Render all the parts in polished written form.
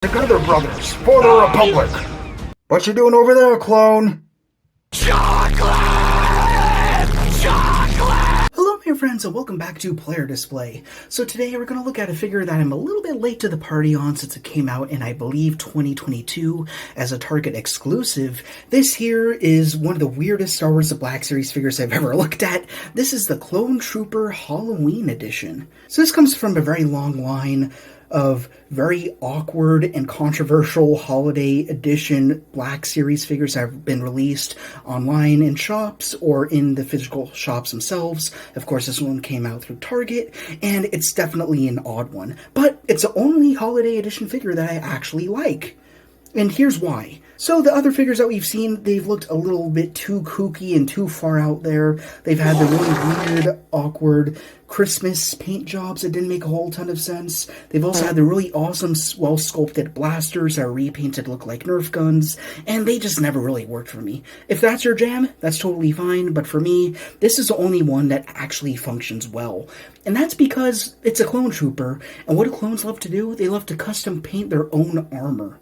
Together, brothers, for the Republic! What you doing over there, clone? Hello my friends and welcome back to Player Display. So today we're going to look at a figure that I'm a little bit late to the party on since it came out in I believe 2022 as a Target exclusive. This here is one of the weirdest Star Wars The Black Series figures I've ever looked at. This is the Clone Trooper Halloween edition. So this comes from a very long line of very awkward and controversial holiday edition Black Series figures that have been released online in shops or in the physical shops themselves. Of course, this one came out through Target, and it's definitely an odd one. But it's the only holiday edition figure that I actually like. And here's why. So the other figures that we've seen, they've looked a little bit too kooky and too far out there. They've had the really weird, awkward Christmas paint jobs that didn't make a whole ton of sense. They've also had the really awesome, well-sculpted blasters that are repainted to look like Nerf guns, and they just never really worked for me. If that's your jam, that's totally fine, but for me, this is the only one that actually functions well. And that's because it's a clone trooper, and what do clones love to do? They love to custom paint their own armor.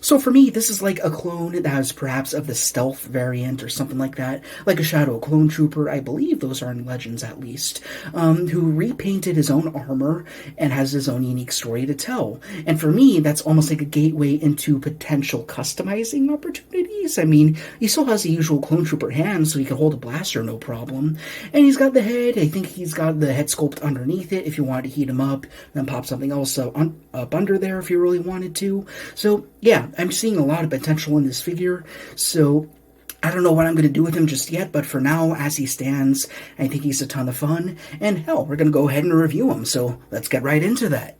So for me, this is like a clone that is perhaps of the stealth variant or something like that, like a Shadow Clone Trooper, I believe those are in Legends at least, who repainted his own armor and has his own unique story to tell. And for me, that's almost like a gateway into potential customizing opportunities. I mean, he still has the usual Clone Trooper hands, so he can hold a blaster no problem. And he's got the head, I think he's got the head sculpt underneath it if you wanted to heat him up, then pop something else up under there if you really wanted to. So yeah, I'm seeing a lot of potential in this figure, so I don't know what I'm going to do with him just yet, but for now, as he stands, I think he's a ton of fun, and hell, we're going to go ahead and review him, so let's get right into that.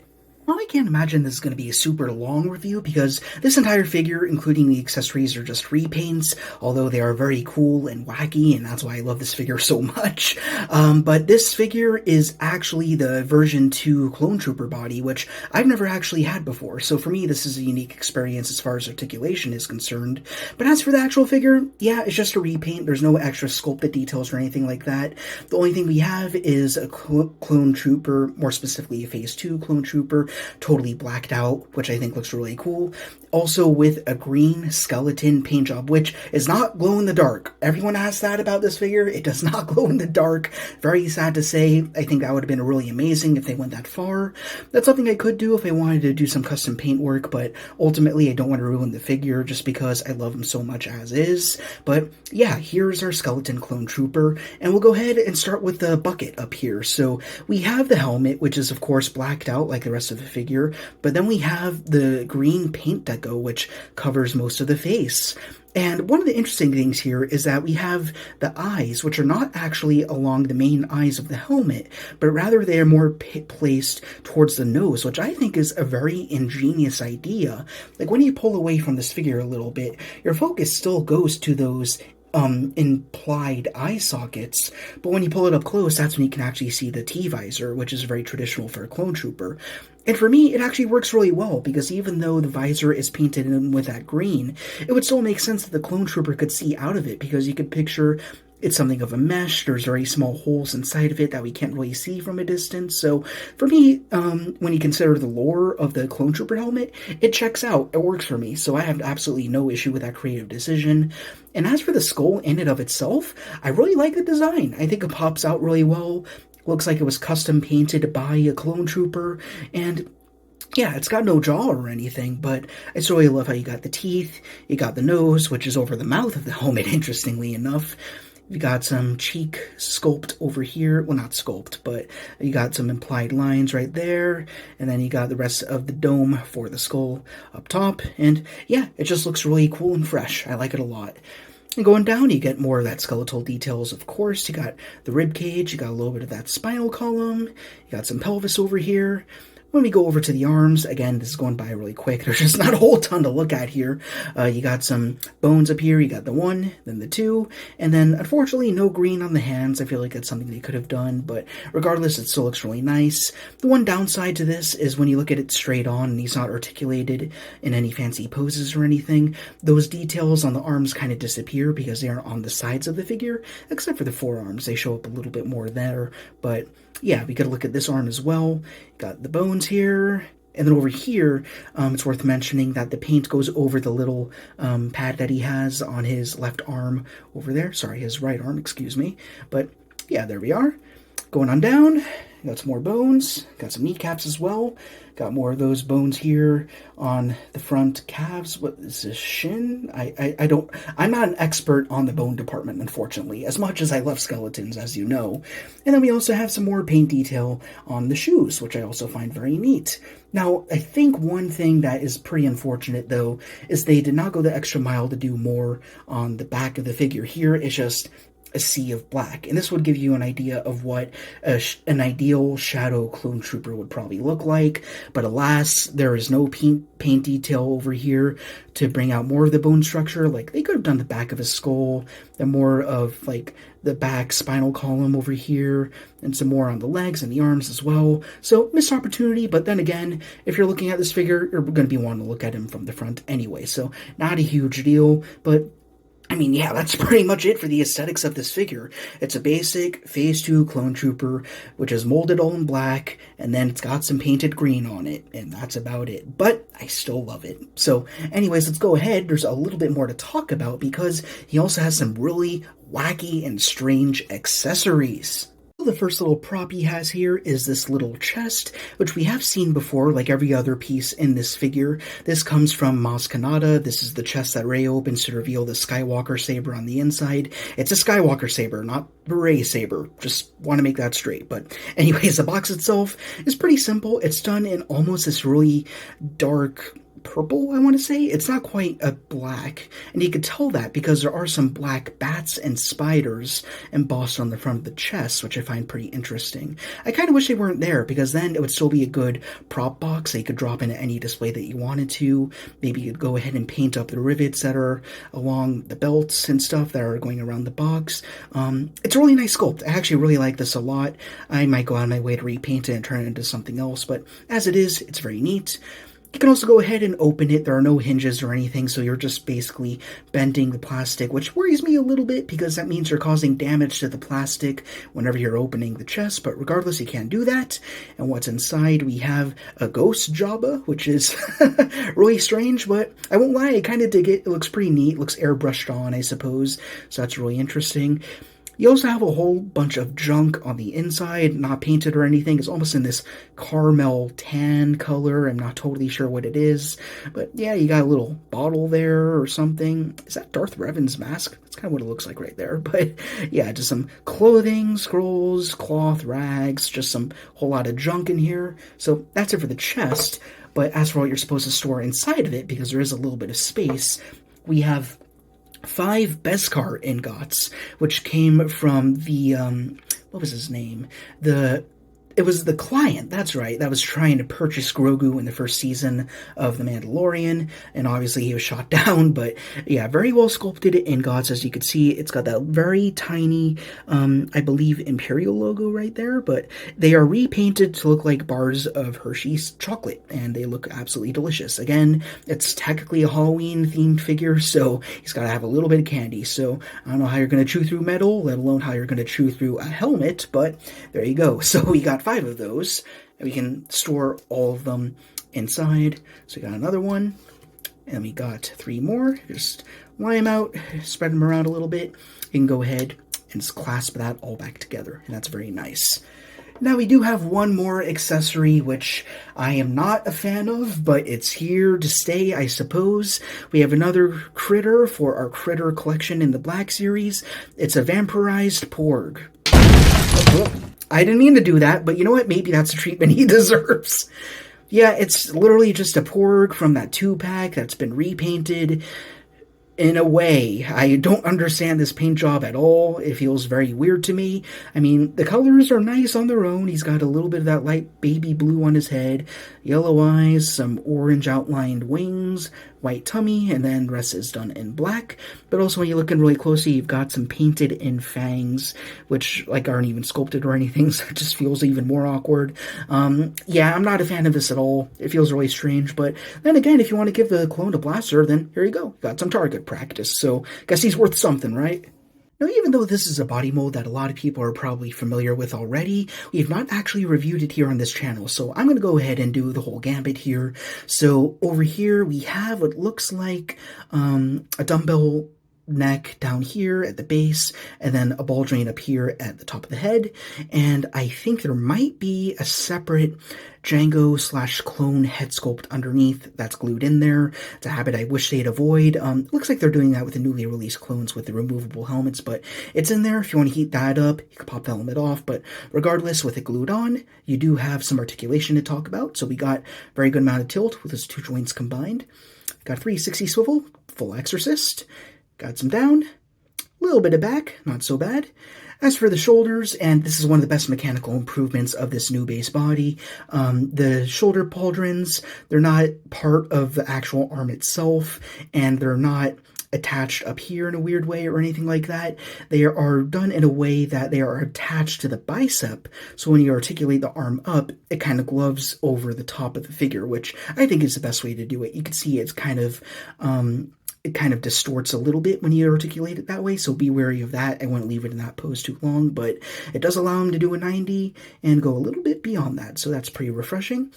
Now, I can't imagine this is going to be a super long review because this entire figure, including the accessories, are just repaints, although they are very cool and wacky, and that's why I love this figure so much. But this figure is actually the version 2 Clone Trooper body, which I've never actually had before, so for me this is a unique experience as far as articulation is concerned. But as for the actual figure, yeah, it's just a repaint. There's no extra sculpted details or anything like that. The only thing we have is a Clone Trooper, more specifically a Phase 2 Clone Trooper, totally blacked out, which I think looks really cool. Also with a green skeleton paint job, which is not glow in the dark. Everyone asks that about this figure. It does not glow in the dark. Very sad to say. I think that would have been really amazing if they went that far. That's something I could do if I wanted to do some custom paint work, but ultimately I don't want to ruin the figure just because I love him so much as is. But yeah, here's our skeleton Clone Trooper, and we'll go ahead and start with the bucket up here. So we have the helmet, which is of course blacked out like the rest of the figure, but then we have the green paint deco, which covers most of the face. And one of the interesting things here is that we have the eyes, which are not actually along the main eyes of the helmet, but rather they are more placed towards the nose, which I think is a very ingenious idea. Like when you pull away from this figure a little bit, your focus still goes to those implied eye sockets, but when you pull it up close, that's when you can actually see the T-visor, which is very traditional for a clone trooper. And for me, it actually works really well, because even though the visor is painted in with that green, it would still make sense that the clone trooper could see out of it, because you could picture it's something of a mesh. There's very small holes inside of it that we can't really see from a distance. So for me, when you consider the lore of the Clone Trooper helmet, it checks out. It works for me. So I have absolutely no issue with that creative decision. And as for the skull in and of itself, I really like the design. I think it pops out really well. Looks like it was custom painted by a Clone Trooper. And yeah, it's got no jaw or anything, but I just really love how you got the teeth, you got the nose, which is over the mouth of the helmet, interestingly enough. You got some cheek sculpt over here. Well, not sculpt, but you got some implied lines right there. And then you got the rest of the dome for the skull up top. And yeah, it just looks really cool and fresh. I like it a lot. And going down, you get more of that skeletal details, of course. You got the rib cage, you got a little bit of that spinal column, you got some pelvis over here. When we go over to the arms, again, this is going by really quick. There's just not a whole ton to look at here. You got some bones up here. You got the 1, then the 2, and then, unfortunately, no green on the hands. I feel like that's something they could have done, but regardless, it still looks really nice. The one downside to this is when you look at it straight on and he's not articulated in any fancy poses or anything, those details on the arms kind of disappear because they are on the sides of the figure, except for the forearms. They show up a little bit more there, but yeah, we gotta look at this arm as well. Got the bones here, and then over here, it's worth mentioning that the paint goes over the little pad that he has on his left arm over there. Sorry, his right arm, excuse me. But yeah, there we are. Going on down, got some more bones, got some kneecaps as well. Got more of those bones here on the front calves. What is this, shin? I'm not an expert on the bone department, unfortunately, as much as I love skeletons, as you know. And then we also have some more paint detail on the shoes, which I also find very neat. Now, I think one thing that is pretty unfortunate, though, is they did not go the extra mile to do more on the back of the figure. Here, it's just a sea of black, and this would give you an idea of what an ideal Shadow Clone Trooper would probably look like, but alas, there is no paint detail over here to bring out more of the bone structure. Like, they could have done the back of his skull, and more of, like, the back spinal column over here, and some more on the legs and the arms as well. So, missed opportunity, but then again, if you're looking at this figure, you're going to be wanting to look at him from the front anyway, so not a huge deal, but I mean, yeah, that's pretty much it for the aesthetics of this figure. It's a basic Phase 2 Clone Trooper, which is molded all in black, and then it's got some painted green on it, and that's about it. But I still love it. So, anyways, let's go ahead. There's a little bit more to talk about because he also has some really wacky and strange accessories. The first little prop he has here is this little chest, which we have seen before, like every other piece in this figure. This comes from Maz Kanata. This is the chest that Rey opens to reveal the Skywalker saber on the inside. It's a Skywalker saber, not a Rey saber. Just want to make that straight. But anyways, the box itself is pretty simple. It's done in almost this really dark purple, I want to say. It's not quite a black, and you could tell that because there are some black bats and spiders embossed on the front of the chest, which I find pretty interesting. I kind of wish they weren't there, because then it would still be a good prop box that you could drop into any display that you wanted to. Maybe you could go ahead and paint up the rivets that are along the belts and stuff that are going around the box. It's a really nice sculpt. I actually really like this a lot. I might go out of my way to repaint it and turn it into something else, but as it is, it's very neat. You can also go ahead and open it. There are no hinges or anything, so you're just basically bending the plastic, which worries me a little bit because that means you're causing damage to the plastic whenever you're opening the chest, but regardless, you can't do that. And what's inside, we have a ghost Jabba, which is really strange, but I won't lie, I kind of dig it. It looks pretty neat. It looks airbrushed on, I suppose, so that's really interesting. You also have a whole bunch of junk on the inside, not painted or anything. It's almost in this caramel tan color. I'm not totally sure what it is. But yeah, you got a little bottle there or something. Is that Darth Revan's mask? That's kind of what it looks like right there. But yeah, just some clothing, scrolls, cloth, rags, just some whole lot of junk in here. So that's it for the chest. But as for what you're supposed to store inside of it, because there is a little bit of space, we have 5 Beskar ingots, which came from the, what was his name? It was the client, that's right, that was trying to purchase Grogu in the first season of The Mandalorian, and obviously he was shot down, but yeah, very well sculpted ingots, as you can see. It's got that very tiny, I believe, Imperial logo right there, but they are repainted to look like bars of Hershey's chocolate, and they look absolutely delicious. Again, it's technically a Halloween-themed figure, so he's got to have a little bit of candy, so I don't know how you're going to chew through metal, let alone how you're going to chew through a helmet, but there you go. So we got 5 of those, and we can store all of them inside. So we got another one, and we got 3 more. Just lie them out, spread them around a little bit. You can go ahead and just clasp that all back together, and that's very nice. Now we do have one more accessory, which I am not a fan of, but it's here to stay, I suppose. We have another critter for our critter collection in the Black Series. It's a vampirized Porg. I didn't mean to do that, but you know what? Maybe that's the treatment he deserves. Yeah, it's literally just a Porg from that 2-pack that's been repainted. In a way, I don't understand this paint job at all. It feels very weird to me. I mean, the colors are nice on their own. He's got a little bit of that light baby blue on his head, yellow eyes, some orange outlined wings, white tummy, and then the rest is done in black. But also when you're looking really closely, you've got some painted in fangs, which like aren't even sculpted or anything, so it just feels even more awkward. Yeah, I'm not a fan of this at all. It feels really strange, but then again, if you want to give the clone to Blaster, then here you go. Got some target practice, so guess he's worth something, right? Now, even though this is a body mold that a lot of people are probably familiar with already, we have not actually reviewed it here on this channel, so I'm going to go ahead and do the whole gambit here. So over here, we have what looks like a dumbbell neck down here at the base, and then a ball joint up here at the top of the head, and I think there might be a separate Django/clone head sculpt underneath that's glued in there. It's a habit I wish they'd avoid. Looks like they're doing that with the newly released clones with the removable helmets, but it's in there. If you want to heat that up, you can pop the helmet off, but regardless, with it glued on, you do have some articulation to talk about, so we got very good amount of tilt with those two joints combined. Got 360 swivel, full exorcist. Got some down, a little bit of back, not so bad. As for the shoulders, and this is one of the best mechanical improvements of this new base body, the shoulder pauldrons, they're not part of the actual arm itself, and they're not attached up here in a weird way or anything like that. They are done in a way that they are attached to the bicep, so when you articulate the arm up, it kind of gloves over the top of the figure, which I think is the best way to do it. You can see it's kind of it kind of distorts a little bit when you articulate it that way, so be wary of that. I wouldn't leave it in that pose too long, but it does allow him to do a 90 and go a little bit beyond that, so that's pretty refreshing.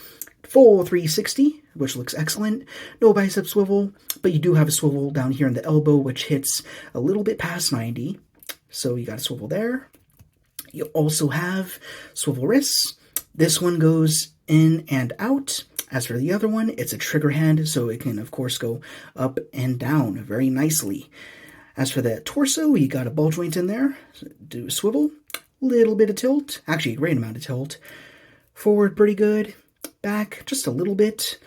Full 360, which looks excellent. No bicep swivel, but you do have a swivel down here in the elbow, which hits a little bit past 90, so you got a swivel there. You also have swivel wrists. This one goes in and out. As for the other one, it's a trigger hand, so it can, of course, go up and down very nicely. As for the torso, you got a ball joint in there. Do a swivel, little bit of tilt, actually a great amount of tilt. Forward, pretty good. Back, just a little bit.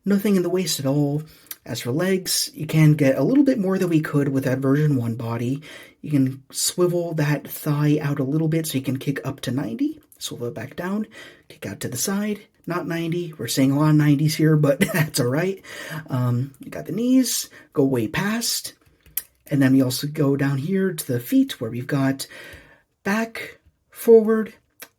Nothing in the waist at all. As for legs, you can get a little bit more than we could with that version 1 body. You can swivel that thigh out a little bit so you can kick up to 90. Swivel it back down, kick out to the side. Not 90. We're seeing a lot of 90s here, but that's all right. You got the knees, go way past. And then we also go down here to the feet where we've got back, forward,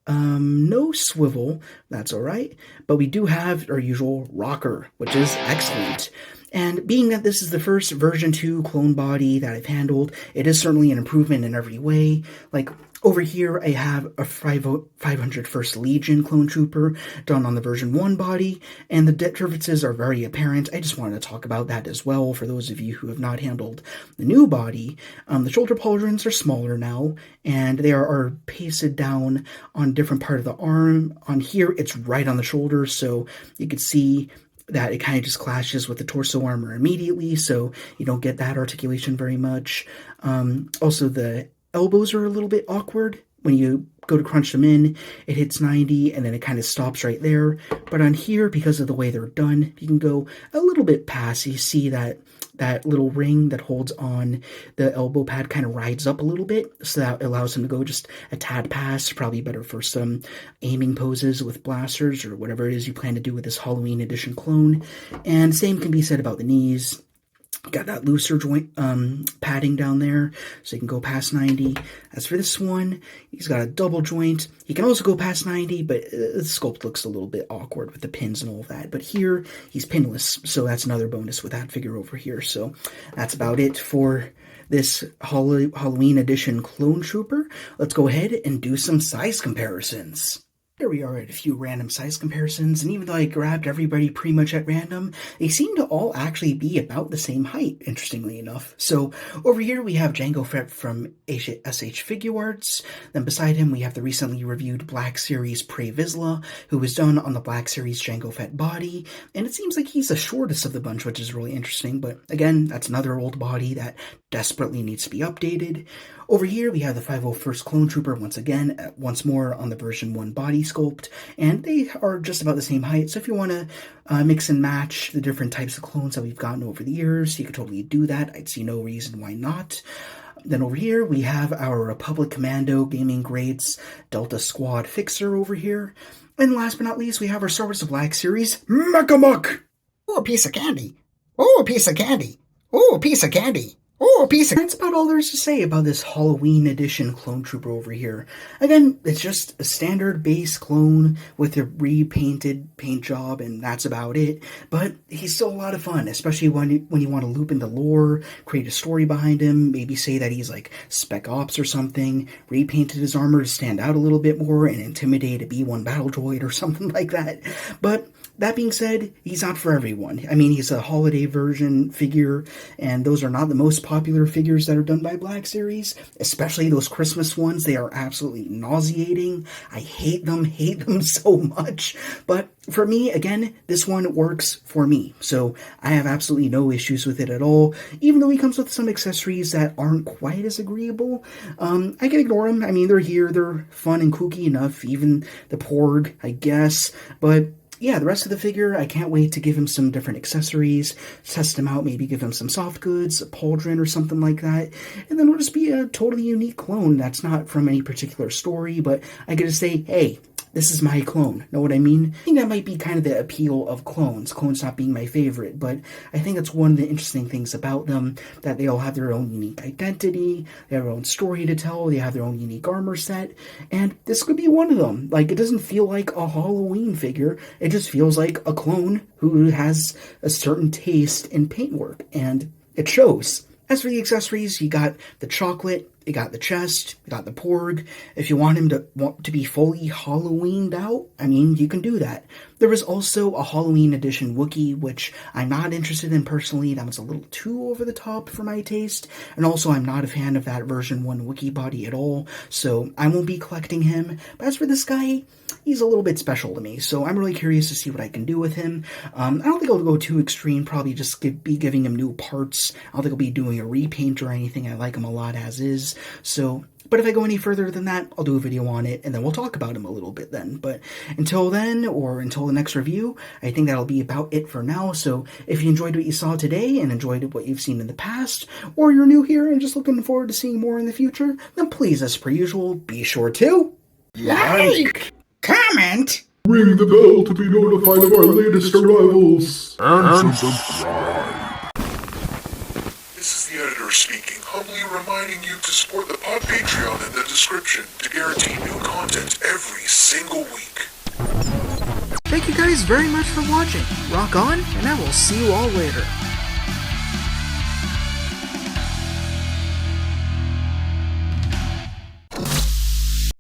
no swivel. That's all right. But we do have our usual rocker, which is excellent. And being that this is the first version 2 clone body that I've handled, it is certainly an improvement in every way. Like, over here, I have a 501st Legion clone trooper done on the version 1 body, and the differences are very apparent. I just wanted to talk about that as well for those of you who have not handled the new body. The shoulder pauldrons are smaller now, and they are pasted down on a different part of the arm. On here, it's right on the shoulder, so you can see that it kind of just clashes with the torso armor immediately, so you don't get that articulation very much. Also, the elbows are a little bit awkward. When you go to crunch them in, it hits 90, and then it kind of stops right there. But on here, because of the way they're done, you can go a little bit past. You see that little ring that holds on the elbow pad kind of rides up a little bit, so that allows him to go just a tad past. Probably better for some aiming poses with blasters or whatever it is you plan to do with this Halloween edition clone. And same can be said about the knees. Got that looser joint padding down there, so you can go past 90. As for this one, he's got a double joint. He can also go past 90, but the sculpt looks a little bit awkward with the pins and all that. But here, he's pinless, so that's another bonus with that figure over here. So that's about it for this Halloween edition Clone Trooper. Let's go ahead and do some size comparisons. Here we are at a few random size comparisons, and even though I grabbed everybody pretty much at random, they seem to all actually be about the same height, interestingly enough. So over here we have Jango Fett from SH Figuarts. Then beside him we have the recently reviewed Black Series Pre Vizsla, who was done on the Black Series Jango Fett body, and it seems like he's the shortest of the bunch, which is really interesting, but again, that's another old body that desperately needs to be updated. Over here we have the 501st Clone Trooper once again, once more on the version 1 body Sculpt, and they are just about the same height. So if you want to mix and match the different types of clones that we've gotten over the years, you could totally do that. I'd see no reason why not. Then over here, we have our Republic Commando Gaming Grades Delta Squad Fixer over here. And last but not least, we have our Star Wars The Black Series Mecha-Muck. Oh, a piece of candy. Oh, a piece of candy. Oh, a piece of candy. Oh, a piece of... That's about all there is to say about this Halloween edition clone trooper over here. Again, it's just a standard base clone with a repainted paint job, and that's about it. But he's still a lot of fun, especially when you want to loop into lore, create a story behind him, maybe say that he's like Spec Ops or something, repainted his armor to stand out a little bit more and intimidate a B-1 battle droid or something like that. But that being said, he's not for everyone. I mean, he's a holiday version figure, and those are not the most popular figures that are done by Black Series, especially those Christmas ones. They are absolutely nauseating. I hate them so much. But for me, again, this one works for me, so I have absolutely no issues with it at all, even though he comes with some accessories that aren't quite as agreeable. I can ignore them. I mean, they're here, they're fun and kooky enough, even the Porg, I guess, but yeah, the rest of the figure, I can't wait to give him some different accessories, test him out, maybe give him some soft goods, a pauldron or something like that, and then it'll just be a totally unique clone that's not from any particular story, but I get to say, hey, this is my clone. Know what I mean? I think that might be kind of the appeal of clones not being my favorite, but I think that's one of the interesting things about them, that they all have their own unique identity, they have their own story to tell, they have their own unique armor set, and this could be one of them. Like, it doesn't feel like a Halloween figure, it just feels like a clone who has a certain taste in paintwork, and it shows. As for the accessories, you got the chocolate, you got the chest, you got the Porg. If you want him to be fully Halloweened out, I mean, you can do that. There was also a Halloween edition Wookiee, which I'm not interested in personally. That was a little too over the top for my taste. And also, I'm not a fan of that version 1 Wookiee body at all, so I won't be collecting him. But as for this guy, he's a little bit special to me, so I'm really curious to see what I can do with him. I don't think I'll go too extreme, probably just be giving him new parts. I don't think I'll be doing a repaint or anything. I like him a lot as is, so... But if I go any further than that, I'll do a video on it, and then we'll talk about him a little bit then. But until then, or until the next review, I think that'll be about it for now. So if you enjoyed what you saw today, and enjoyed what you've seen in the past, or you're new here and just looking forward to seeing more in the future, then please, as per usual, be sure to... Like! Comment! Ring the bell to be notified of our latest arrivals. And subscribe. This is the editor speaking, humbly reminding you to support the pod Patreon in the description to guarantee new content every single week. Thank you guys very much for watching. Rock on, and I will see you all later.